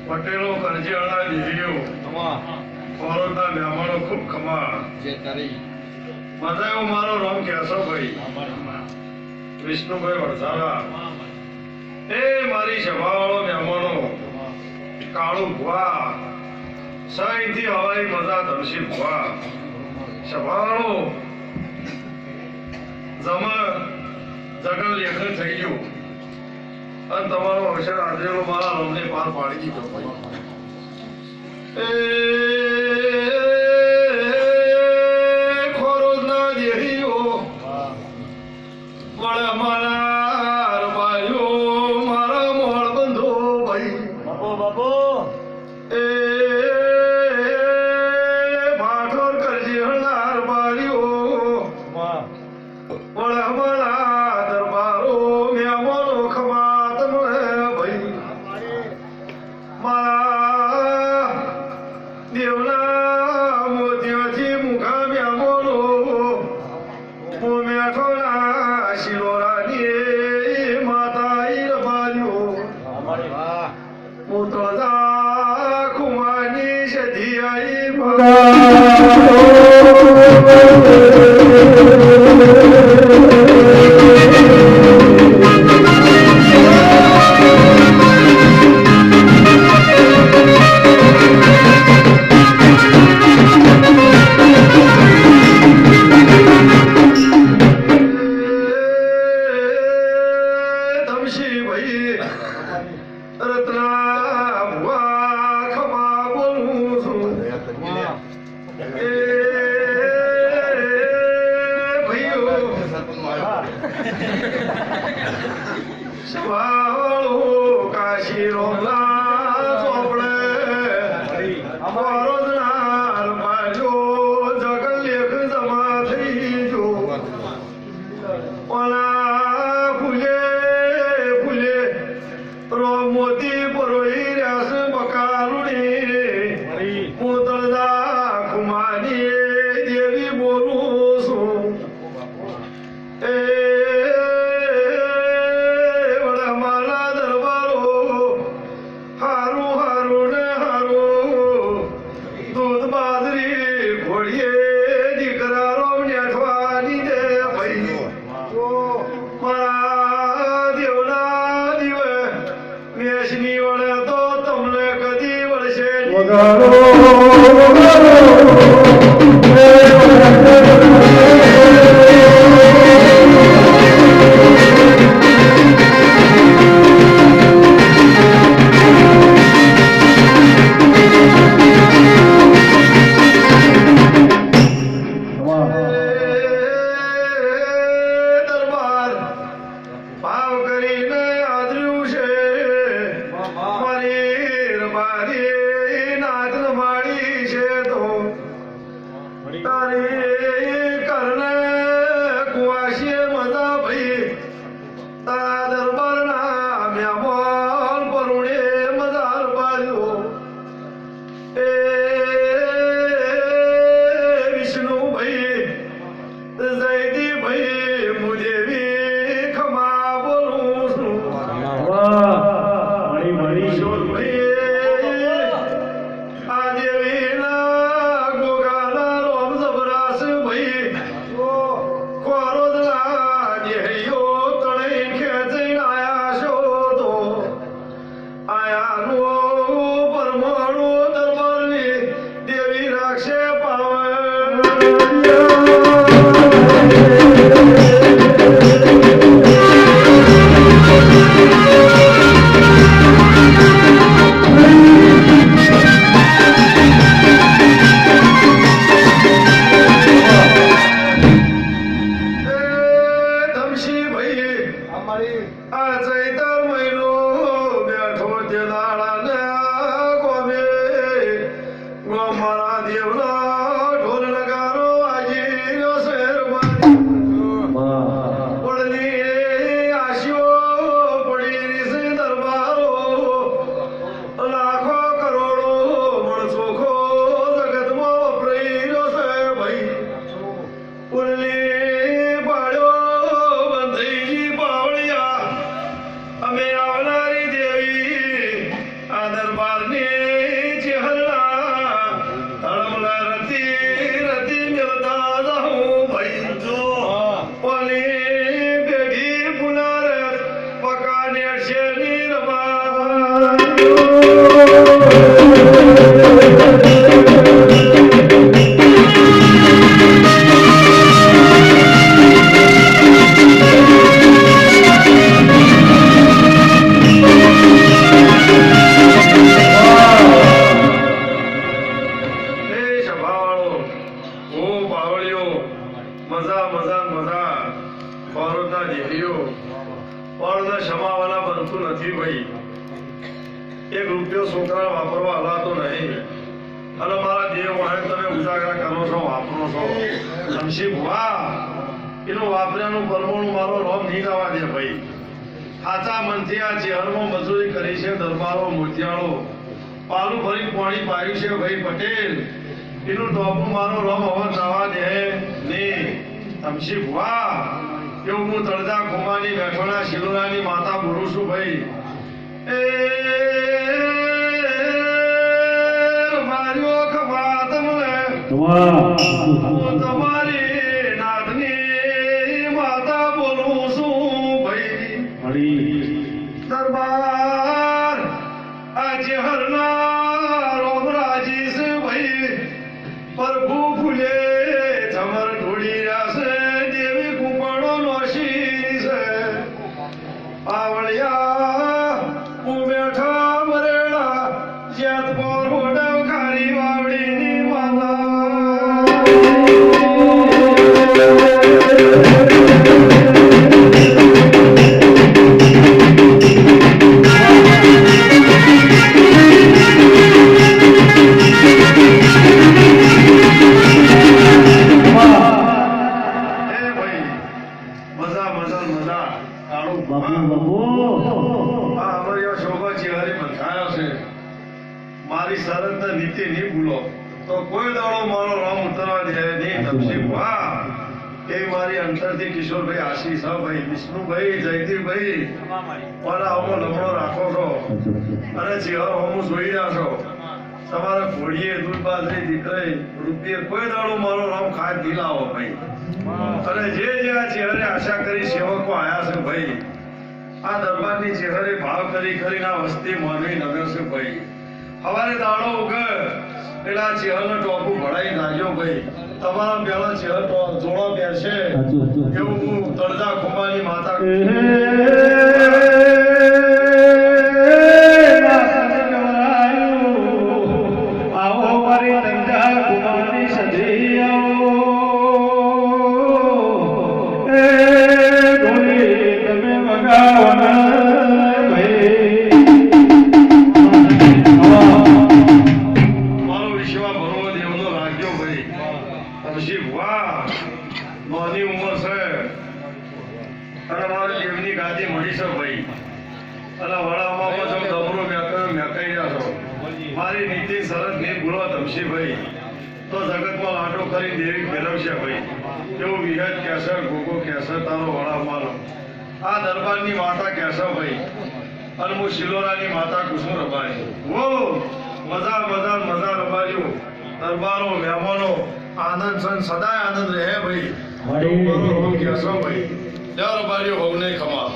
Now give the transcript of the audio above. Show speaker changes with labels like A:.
A: પટેલો કરજિયાળા દેવીઓ કોરોના બ્રાહ્મણો ખૂબ ખમા મજા એવું મારો નામ કેશવભાઈ વિષ્ણુભાઈ વડસારા એ મારી સભાવાળો બ્રાહ્મણો કાળુ ભુવા સાઈથી હવાઈ મજા ધમશી ભુવા સભાવાળો જગન લેખન થઈ ગયું અને તમારો અવસર આદરેલો મારા રમને પાર પાડી દીધો ખોરોના દેહીઓ મળે મારા ભાઈઓ મારા મોળ બંધો ભાઈ બાપો એ ભાઠોર કરજી હળનાર બારીઓ મળે મારા દરબારો મેમોનો ખમા દેવના મોતીઓથી મુખા બ્યામોનો મેઠોના શિલોરાની માતા ઈરબાલ્યો પુત્રદા કુમારની સધી આઈ કાશી રોમલા ચોપડે વરોદનાર બાજો જગન લેખ જમા થઈ જો ઓલા ફૂલે ફૂલે રો મોતી પરોઈ રસ બકારુણી પૂતળદા ખુમાની દેવી બોલું છું એ તારી આ ચૈતર મહિનો બેઠો તે દાડાને ગોમે મારા દેવના ઢોલ નગારો વાજી શેરમાં પડલી આશીઓ પડી છે દરબારો લાખો કરોડો મણ ચોખો જગતમાં વપરાઈ રહ્યો છે ભાઈ પડલી પાડ્યો બંધઈજી પાવળિયા અમે આવનારી દેવી આ દરબારની ચેહરા તળમલા રતી રતી મેલતા જાઉં ભાઈ જો ઓલી બેઠી પુનાર પકાને શેરી રમા મજા મજા મજા ફોરતા દેવીઓ પણ ક્ષમાવાલા બનતું નથી ભાઈ એક રૂપિયો છોકરા વાપરવા હલાતો નહીં અને મારા દેવ વાહન તમે ઉજાગરા કરો છો વાપરો છો શમશી ભુવા એનું વાપર્યાનું પરમાણુ મારો રોમ નહીં જવા દે ભાઈ સાચા મનથી આ ચેહરમાં મજૂરી કરી છે દરબારો મોતિયાળો પાલું ભરી પાણી પાયું છે ભાઈ પટેલ એનું ટોપું મારો રોમ હવે જવા દે નહીં શમશી ભુવા એવું હું તળજા ખુમાની બેઠોના શિલોરાની માતા બોલું છું ભાઈ એ માર્યો ખબા તમને હું તમારી નાથની માતા બોલું છું ભાઈ દરબાર આજે હરના રોમરાજી છે ભાઈ પ્રભુ ફૂલે જમર ઢોળી રહ્યા છે દેવી કુંપણો નોશી છે પાવળિયા હું બેઠા મરેડા જેત પર હોડવ ખારી વાવડીની મારી શરત નીતિ નહીં ભૂલો તો કોઈ દાડો મારો રામ ઉતરવા દે નહીં તમસી ભુવા એ મારી અંતરથી કિશોરભાઈ આશીષ હા ભાઈ વિષ્ણુભાઈ જયદીપભાઈ મારા અમો લમણો રાખો છો અને ચેહર હું જોઈ રહ્યા છો તમારા ઘોડીએ દૂધ બાજરી દીકરી રૂપિયે કોઈ દાડો મારો રામ ખાટ દિલાવો ભાઈ અને જે આ ચેહરે આશા કરી સેવકો આયા છે ભાઈ આ દરબારની ચેહરે ભાવ કરી કરીને આ વસ્તી માનવી નગર છે ભાઈ હવારે દાડો ઉગે પેલા ચેહરનો ટોપું ભરાઈ નાખ્યો ભાઈ તમારા પેલા ચેહર જોડો બેસે એવું હું તળજા ખુમાની માતા આવો મારી તળજા ખુમાની સજી આવો એ ઢોલી તમે વગાવના નાની ઉંમર છે અને મારી દેવની ગાદી મળી છે ભાઈ અને વડામાં પણ ડબરો મેકાઈ રહ્યા છો મારી નીતિ શરત નહીં ભૂલો ધમશીભાઈ તો જગતમાં લાડો કરી દેવી ફેરવશે ભાઈ એવું વિહત કહેશે ગોગો કહેશે તારો વડામાં આ દરબારની માતા કહેશે ભાઈ અને હું શિલોરાની માતા કુસુમ રબારી વો મજા મજા મજા રબાર્યું દરબારો મહેમાનો આનંદ સન સદાય આનંદ રહે ભાઈ કહેશો ભાઈ ચાર બારીઓ હોવ નહીં ખમા